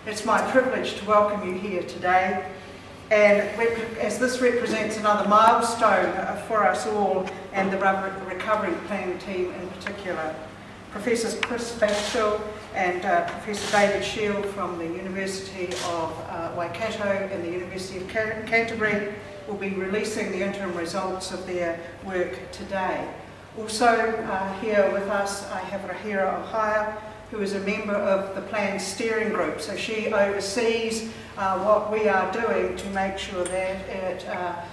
It's my privilege to welcome you here today, and as this represents another milestone for us all and the Recovery Plan team in particular. Professors Battershill and Professor Battershill from the University of Waikato and the University of Canterbury will be releasing the interim results of their work today. Also here with us I have Rahira Ohaya, who is a member of the plan steering group. So she oversees what we are doing to make sure that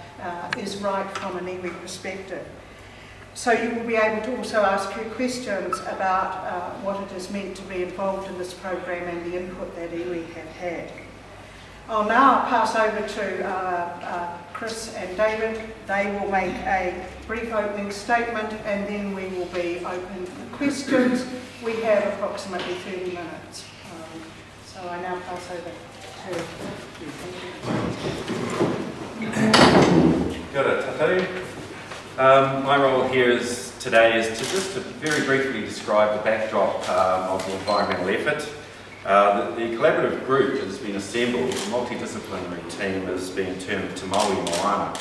it is right from an iwi perspective. So you will be able to also ask her questions about what it has meant to be involved in this program and the input that iwi have had. I'll now pass over to Chris and David. They will make a brief opening statement and then we will be open for questions. We have approximately 30 minutes. So I now pass over to you. Kia ora tātou. My role here today is to just very briefly describe the backdrop of the environmental effort. The collaborative group has been assembled, a multidisciplinary team has been termed Te Maui Moana.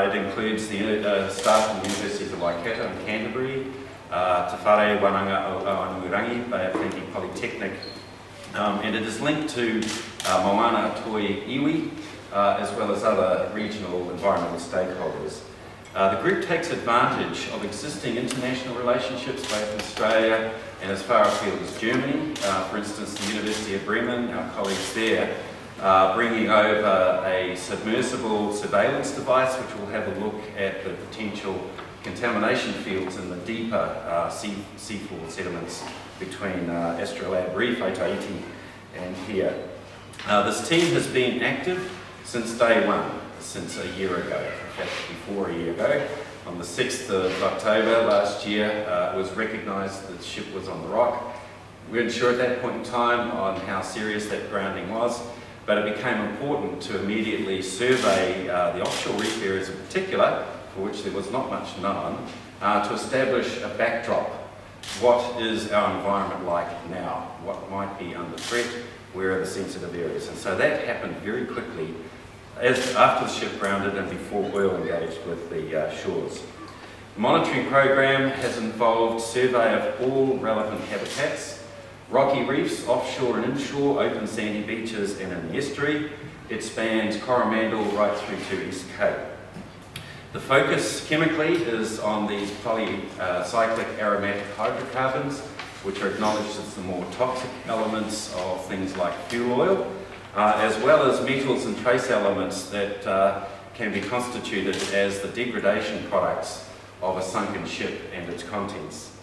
It includes the staff from the Universities of Waikato and Canterbury, Te Whare Wananga o Anurangi, Bay of Plenty Polytechnic, and it is linked to Moana Toi Iwi, as well as other regional environmental stakeholders. The group takes advantage of existing international relationships both in Australia and as far afield as Germany. For instance, the University of Bremen, our colleagues there, bringing over a submersible surveillance device which will have a look at the potential contamination fields in the deeper seafloor sediments between Astrolabe Reef, Tahiti, and here. This team has been active since day one, since a year ago, in fact before a year ago. On the 6th of October last year, it was recognised that the ship was on the rock. We weren't sure at that point in time on how serious that grounding was, but it became important to immediately survey the offshore reef areas in particular, for which there was not much known, to establish a backdrop. What is our environment like now? What might be under threat? Where are the sensitive areas? And so that happened very quickly after the ship grounded and before oil engaged with the shores. The monitoring program has involved survey of all relevant habitats, rocky reefs, offshore and inshore, open sandy beaches and in the estuary. It spans Coromandel right through to East Cape. The focus chemically is on these polycyclic aromatic hydrocarbons, which are acknowledged as the more toxic elements of things like fuel oil, as well as metals and trace elements that can be constituted as the degradation products of a sunken ship and its contents.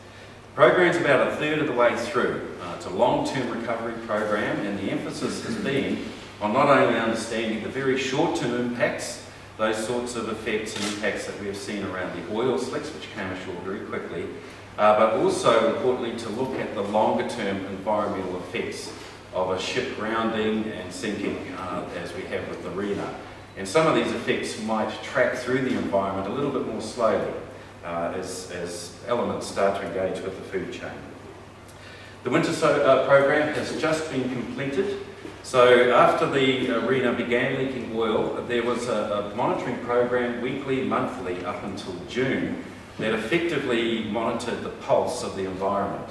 The program's about a third of the way through. It's a long-term recovery program, and the emphasis has been on not only understanding the very short-term impacts, those sorts of effects and impacts that we have seen around the oil slicks, which came ashore very quickly, but also importantly to look at the longer-term environmental effects of a ship grounding and sinking, as we have with the Rena. And some of these effects might track through the environment a little bit more slowly as elements start to engage with the food chain. The winter program has just been completed. So after the Rena began leaking oil, there was a monitoring program weekly, monthly, up until June, that effectively monitored the pulse of the environment.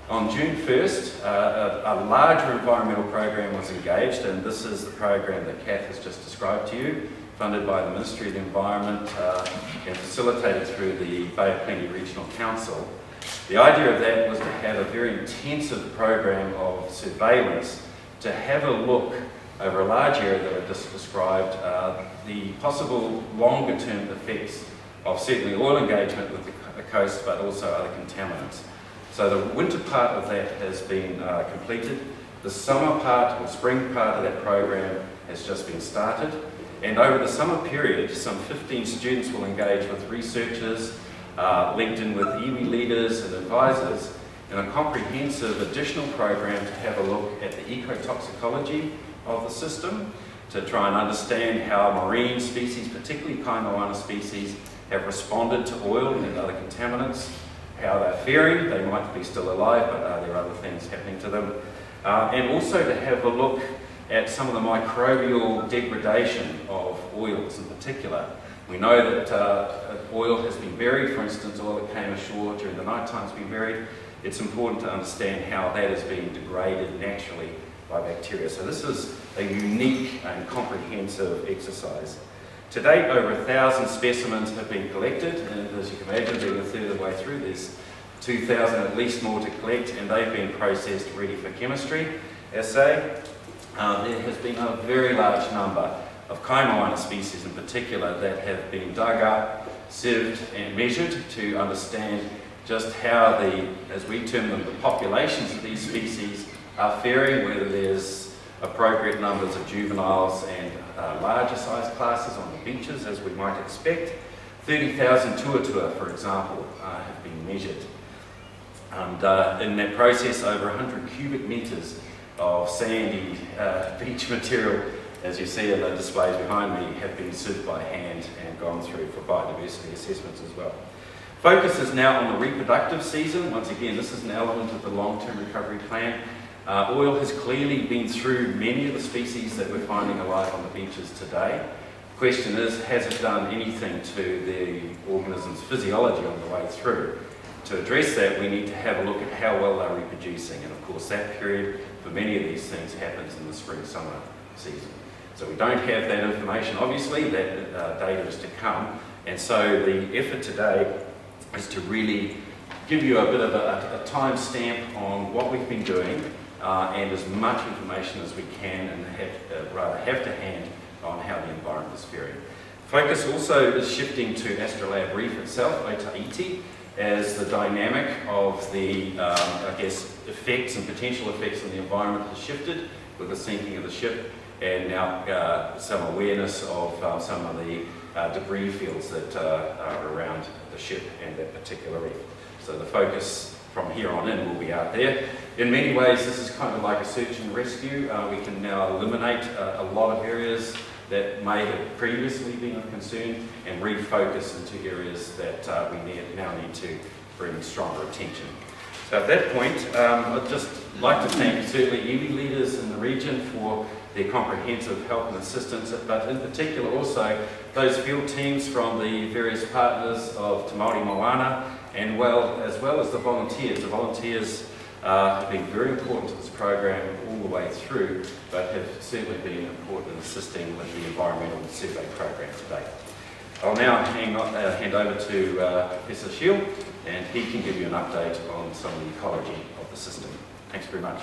On June 1st, a larger environmental program was engaged, and this is the program that Kath has just described to you, funded by the Ministry of the Environment and facilitated through the Bay of Plenty Regional Council. The idea of that was to have a very intensive program of surveillance to have a look over a large area that I just described, the possible longer term effects of certainly oil engagement with the coast, but also other contaminants. So the winter part of that has been completed. The summer part or spring part of that program has just been started. And over the summer period, some 15 students will engage with researchers, linked in with iwi leaders and advisors, in a comprehensive additional program to have a look at the ecotoxicology of the system, to try and understand how marine species, particularly Kaimoana species, have responded to oil and other contaminants, how they're faring. They might be still alive, but are there other things happening to them? and also to have a look at some of the microbial degradation of oils in particular. We know that oil has been buried, for instance, oil that came ashore during the night time has been buried. It's important to understand how that is being degraded naturally by bacteria. So this is a unique and comprehensive exercise. To date, over 1,000 specimens have been collected, and as you can imagine, being a third of the way through, there's 2,000 at least more to collect, and they've been processed ready for chemistry assay. There has been a very large number of Kaimoana species in particular that have been dug up, sieved and measured to understand just how the, as we term them, the populations of these species are faring, whether there's appropriate numbers of juveniles and larger sized classes on the beaches as we might expect. 30,000 tuatua, for example, have been measured. And in that process, over 100 cubic metres of sandy beach material, as you see in the displays behind me, have been sieved by hand and gone through for biodiversity assessments as well. Focus is now on the reproductive season. Once again, this is an element of the long-term recovery plan. Oil has clearly been through many of the species that we're finding alive on the beaches today. The question is, has it done anything to the organism's physiology on the way through? To address that, we need to have a look at how well they're reproducing, and of course that period for many of these things happens in the spring-summer season. So we don't have that information, obviously, that data is to come, and so the effort today is to really give you a bit of a time stamp on what we've been doing, and as much information as we can, and have to hand on how the environment is faring. Focus also is shifting to Astrolabe Reef itself, Otaiti, as the dynamic of the, I guess, effects and potential effects on the environment has shifted with the sinking of the ship, and now some awareness of some of the debris fields that are around the ship and that particular reef. So the focus from here on in will be out there. In many ways, this is kind of like a search and rescue. We can now eliminate a lot of areas that may have previously been of concern and refocus into areas that we now need to bring stronger attention. So at that point, I'd just like to thank certainly iwi leaders in the region for their comprehensive help and assistance, but in particular also those field teams from the various partners of Te Māori Moana, and as well as the volunteers. The volunteers have been very important to this program all the way through, but have certainly been important in assisting with the environmental survey program today. I'll now hand over to Professor Shield, and he can give you an update on some of the ecology of the system. Thanks very much.